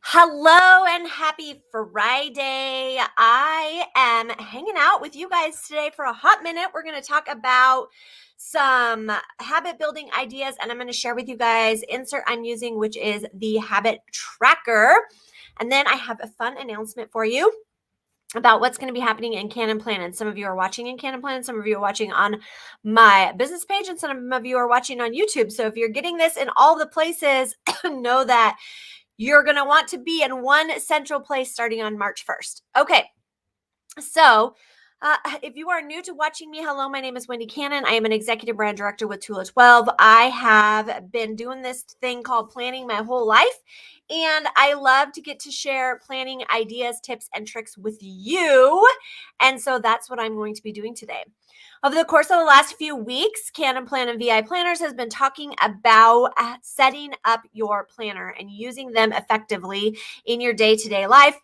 Hello and happy Friday. I am hanging out with you guys today for a hot minute. We're going to talk about some habit building ideas, and I'm going to share with you guys insert I'm using, which is the habit tracker. And then I have a fun announcement for you about what's going to be happening in Cannin Plannin. Some of you are watching in Cannin Plannin, some of you are watching on my business page, and some of you are watching on YouTube. So if you're getting this in all the places, know that you're going to want to be in one central place starting on March 1st. Okay, so if you are new to watching me, hello, my name is Wendy Cannin. I am an executive brand director with Tula 12. I have been doing this thing called planning my whole life, and I love to get to share planning ideas, tips, and tricks with you. And so that's what I'm going to be doing today. Over the course of the last few weeks, Cannin Plannin VI Planners has been talking about setting up your planner and using them effectively in your day-to-day life.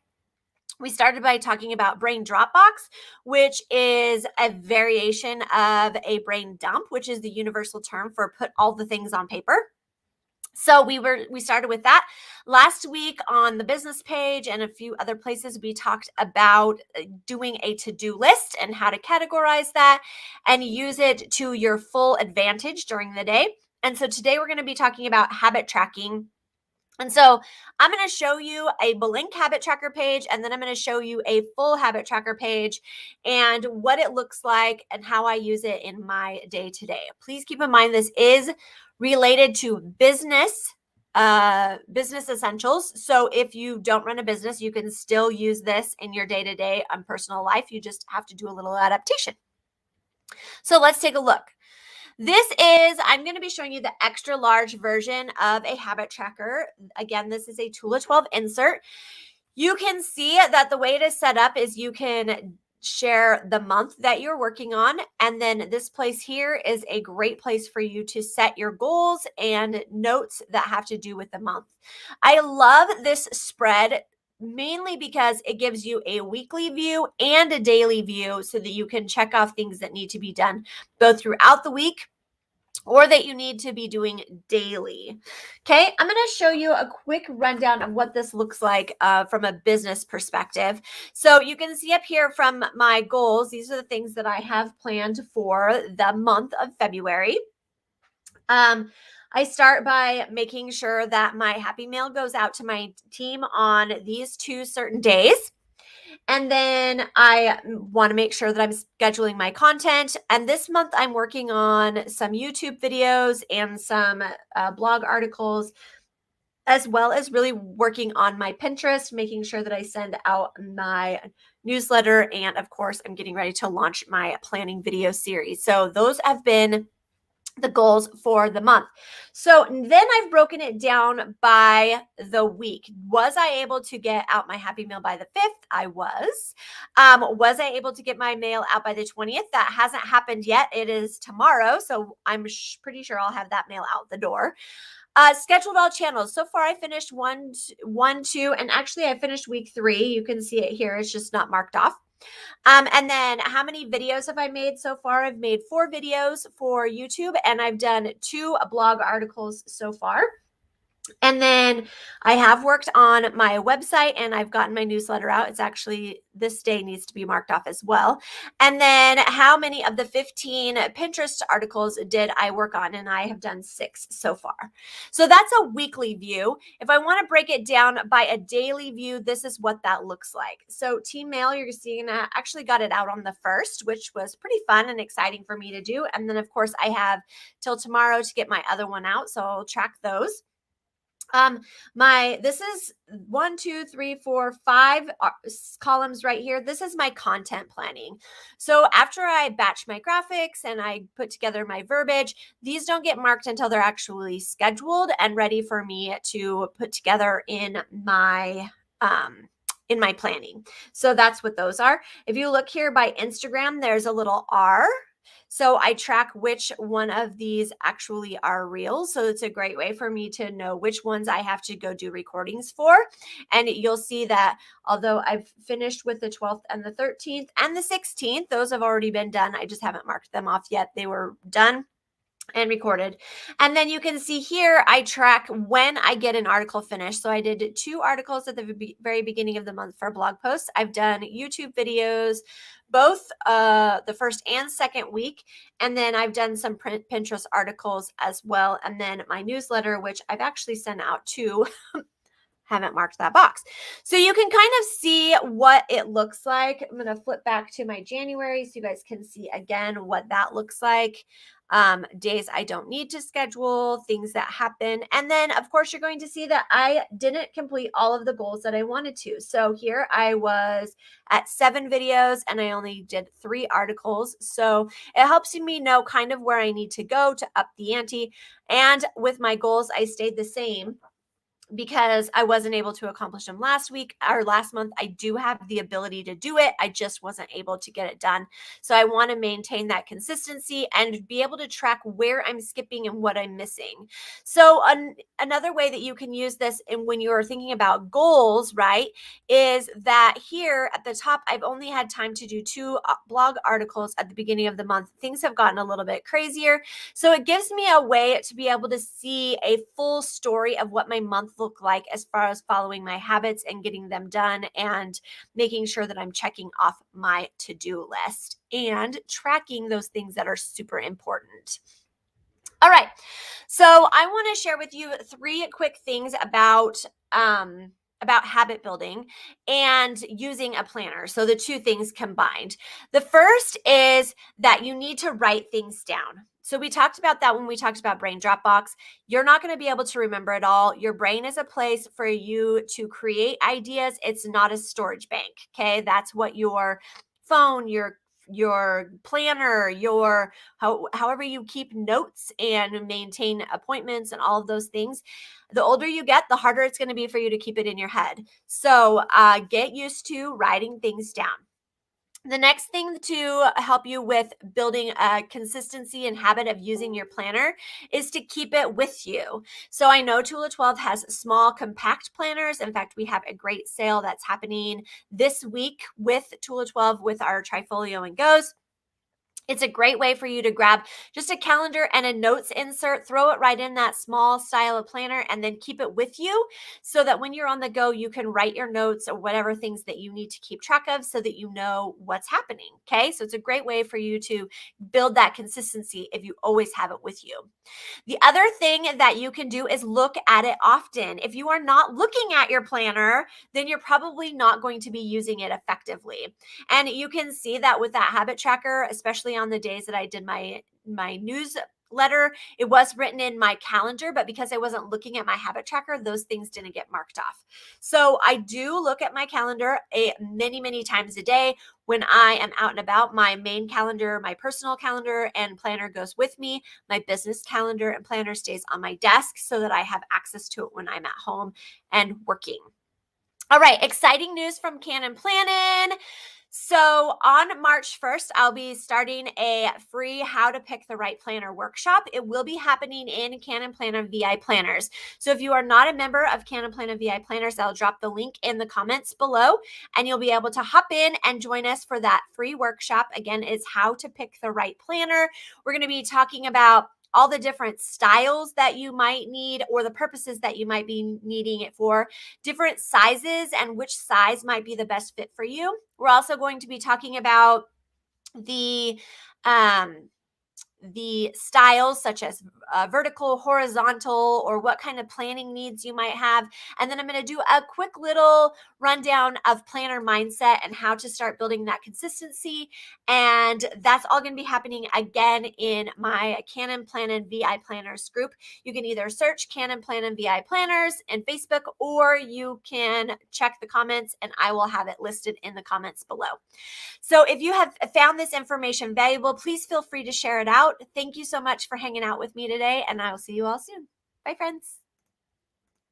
We started by talking about brain Dropbox, which is a variation of a brain dump, which is the universal term for put all the things on paper. So we started with that. Last week on the business page and a few other places, we talked about doing a to-do list and how to categorize that and use it to your full advantage during the day. And so today we're going to be talking about habit tracking. And so I'm going to show you a blank habit tracker page, and then I'm going to show you a full habit tracker page and what it looks like and how I use it in my day-to-day. Please keep in mind this is related to business essentials. So if you don't run a business, you can still use this in your day-to-day and personal life. You just have to do a little adaptation. So let's take a look. I'm going to be showing you the extra large version of a habit tracker. Again, this is a Tula 12 insert. You can see that the way it is set up is you can share the month that you're working on. And then this place here is a great place for you to set your goals and notes that have to do with the month. I love this spread mainly because it gives you a weekly view and a daily view so that you can check off things that need to be done both throughout the week or that you need to be doing daily. Okay, I'm going to show you a quick rundown of what this looks like from a business perspective. So you can see up here from my goals, these are the things that I have planned for the month of February. I start by making sure that my happy mail goes out to my team on these 2 certain days. And then I want to make sure that I'm scheduling my content. And this month I'm working on some YouTube videos and some blog articles, as well as really working on my Pinterest, making sure that I send out my newsletter. And of course, I'm getting ready to launch my planning video series. So those have been the goals for the month. So then I've broken it down by the week. Was I able to get out my happy mail by the 5th? I was. Was I able to get my mail out by the 20th? That hasn't happened yet. It is tomorrow. So I'm pretty sure I'll have that mail out the door. Scheduled all channels. So far I finished 1, 2, and actually I finished week 3. You can see it here. It's just not marked off. And then how many videos have I made so far? I've made 4 videos for YouTube, and I've done 2 blog articles so far. And then I have worked on my website and I've gotten my newsletter out. It's actually, this day needs to be marked off as well. And then how many of the 15 Pinterest articles did I work on? And I have done 6 so far. So that's a weekly view. If I want to break it down by a daily view, this is what that looks like. So team mail, you're seeing I actually got it out on the 1st, which was pretty fun and exciting for me to do. And then of course I have till tomorrow to get my other one out. So I'll track those. This is 1, 2, 3, 4, 5 columns right here. This is my content planning. So after I batch my graphics and I put together my verbiage, these don't get marked until they're actually scheduled and ready for me to put together in my planning. So that's what those are. If you look here by Instagram, there's a little R. So I track which one of these actually are reels. So it's a great way for me to know which ones I have to go do recordings for. And you'll see that although I've finished with the 12th and the 13th and the 16th, those have already been done. I just haven't marked them off yet. They were done. and recorded. And then you can see here, I track when I get an article finished. So I did 2 articles at the very beginning of the month for blog posts. I've done YouTube videos, both the first and second week. And then I've done some Pinterest articles as well. And then my newsletter, which I've actually sent out to haven't marked that box. So you can kind of see what it looks like. I'm going to flip back to my January so you guys can see again what that looks like. Days I don't need to schedule, things that happen. And then of course you're going to see that I didn't complete all of the goals that I wanted to. So here I was at 7 videos and I only did 3 articles. So it helps me know kind of where I need to go to up the ante. And with my goals, I stayed the same because I wasn't able to accomplish them last week or last month. I do have the ability to do it. I just wasn't able to get it done. So I want to maintain that consistency and be able to track where I'm skipping and what I'm missing. So another way that you can use this in when you're thinking about goals, right, is that here at the top, I've only had time to do 2 blog articles at the beginning of the month. Things have gotten a little bit crazier. So it gives me a way to be able to see a full story of what my month look like as far as following my habits and getting them done and making sure that I'm checking off my to-do list and tracking those things that are super important. All right. So I want to share with you 3 quick things about habit building and using a planner. So the 2 things combined. The first is that you need to write things down. So we talked about that when we talked about brain drop box. You're not going to be able to remember it all. Your brain is a place for you to create ideas. It's not a storage bank. Okay. That's what your phone, your planner, however you keep notes and maintain appointments and all of those things. The older you get, the harder it's going to be for you to keep it in your head. So get used to writing things down. The next thing to help you with building a consistency and habit of using your planner is to keep it with you. So I know Tula 12 has small compact planners. In fact, we have a great sale that's happening this week with Tula 12 with our Trifolio and Goes. It's a great way for you to grab just a calendar and a notes insert, throw it right in that small style of planner, and then keep it with you so that when you're on the go, you can write your notes or whatever things that you need to keep track of so that you know what's happening. Okay. So it's a great way for you to build that consistency if you always have it with you. The other thing that you can do is look at it often. If you are not looking at your planner, then you're probably not going to be using it effectively. And you can see that with that habit tracker, especially on the days that I did my newsletter, it was written in my calendar, but because I wasn't looking at my habit tracker, those things didn't get marked off. So I do look at my calendar many times a day. When I am out and about, my main calendar, my personal calendar and planner goes with me. My business calendar and planner stays on my desk so that I have access to it when I'm at home and working. All right, exciting news from Cannin Plannin. So on March 1st, I'll be starting a free How to Pick the Right Planner workshop. It will be happening in Cannin Plannin VI Planners. So if you are not a member of Cannin Plannin VI Planners, I'll drop the link in the comments below and you'll be able to hop in and join us for that free workshop. Again, it's How to Pick the Right Planner. We're going to be talking about all the different styles that you might need or the purposes that you might be needing it for, different sizes and which size might be the best fit for you. We're also going to be talking about the styles such as vertical, horizontal, or what kind of planning needs you might have. And then I'm going to do a quick little rundown of planner mindset and how to start building that consistency. And that's all going to be happening again in my Cannin Plannin VI Planners group. You can either search Cannin Plannin VI Planners in Facebook, or you can check the comments and I will have it listed in the comments below. So if you have found this information valuable, please feel free to share it out. Thank you so much for hanging out with me today, and I will see you all soon. Bye, friends.